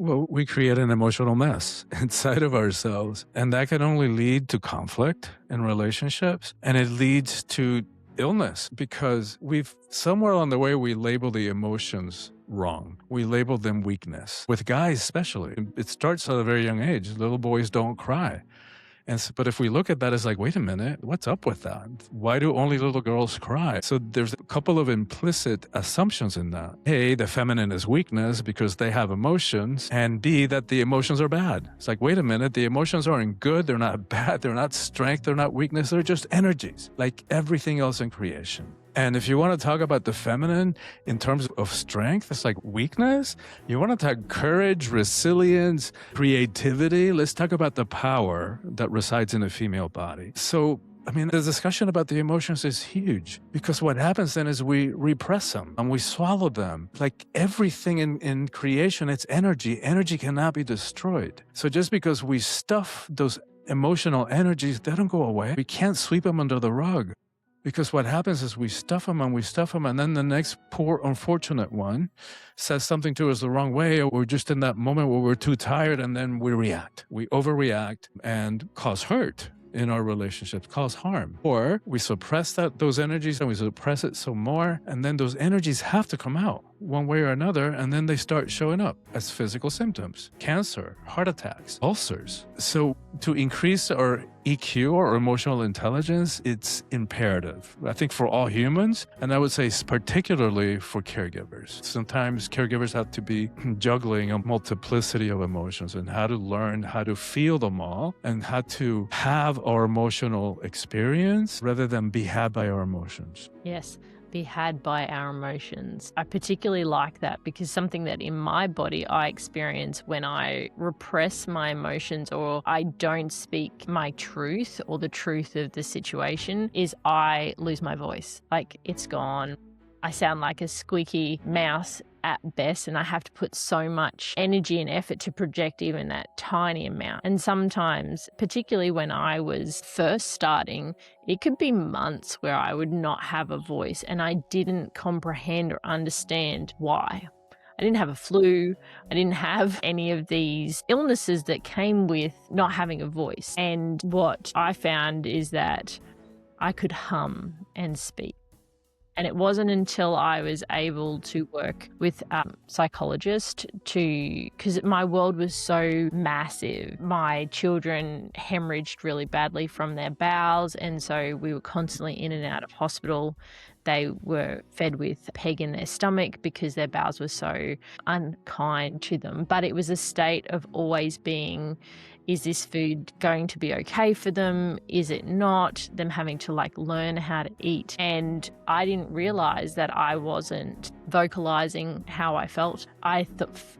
Well, we create an emotional mess inside of ourselves, and that can only lead to conflict in relationships, and it leads to illness because we've somewhere along the way we label the emotions wrong. We label them weakness. With guys especially, it starts at a very young age. Little boys don't cry. But if we look at that as like, wait a minute, what's up with that? Why do only little girls cry? So there's a couple of implicit assumptions in that. A, the feminine is weakness because they have emotions, and B, that the emotions are bad. It's like, wait a minute, the emotions aren't good, they're not bad, they're not strength, they're not weakness, they're just energies, like everything else in creation. And if you want to talk about the feminine in terms of strength, it's like weakness. You want to talk courage, resilience, creativity. Let's talk about the power that resides in a female body. So, I mean, the discussion about the emotions is huge because what happens then is we repress them and we swallow them. Like everything in creation, it's energy. Energy cannot be destroyed. So just because we stuff those emotional energies, they don't go away. We can't sweep them under the rug. Because what happens is we stuff them, and then the next poor, unfortunate one says something to us the wrong way, or we're just in that moment where we're too tired, and then we react. We overreact and cause hurt in our relationships, cause harm. Or we suppress those energies and we suppress it some more, and then those energies have to come out one way or another, and then they start showing up as physical symptoms, cancer, heart attacks, ulcers. So to increase our EQ or emotional intelligence, it's imperative, I think, for all humans, and I would say particularly for caregivers. Sometimes caregivers have to be juggling a multiplicity of emotions and how to learn how to feel them all and how to have our emotional experience rather than be had by our emotions. Yes, be had by our emotions. I particularly like that because something that in my body I experience when I repress my emotions or I don't speak my truth or the truth of the situation is I lose my voice. Like it's gone. I sound like a squeaky mouse at best, and I have to put so much energy and effort to project even that tiny amount. And sometimes, particularly when I was first starting, it could be months where I would not have a voice and I didn't comprehend or understand why. I didn't have a flu. I didn't have any of these illnesses that came with not having a voice. And what I found is that I could hum and speak. And it wasn't until I was able to work with a psychologist because my world was so massive. My children hemorrhaged really badly from their bowels, and so we were constantly in and out of hospital. They were fed with peg in their stomach because their bowels were so unkind to them. But it was a state of always being, is this food going to be okay for them? Is it not? Them having to learn how to eat. And I didn't realize that I wasn't vocalizing how I felt. I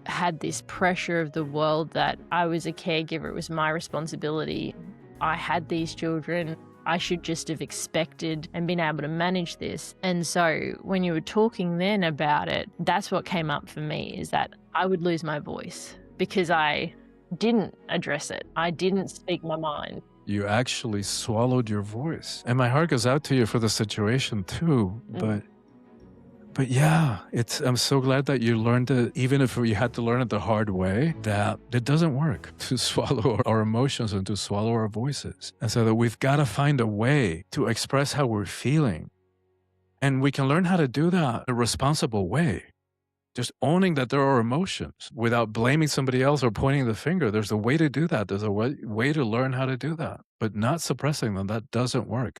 had this pressure of the world that I was a caregiver. It was my responsibility. I had these children. I should just have expected and been able to manage this. And so when you were talking then about it, that's what came up for me, is that I would lose my voice because I didn't address it. I didn't speak my mind. You actually swallowed your voice. And my heart goes out to you for the situation too. But yeah, I'm so glad that you learned it, even if you had to learn it the hard way, that it doesn't work to swallow our emotions and to swallow our voices. And so that we've got to find a way to express how we're feeling. And we can learn how to do that in a responsible way. Just owning that there are emotions without blaming somebody else or pointing the finger. There's a way to do that. There's a way to learn how to do that, but not suppressing them. That doesn't work.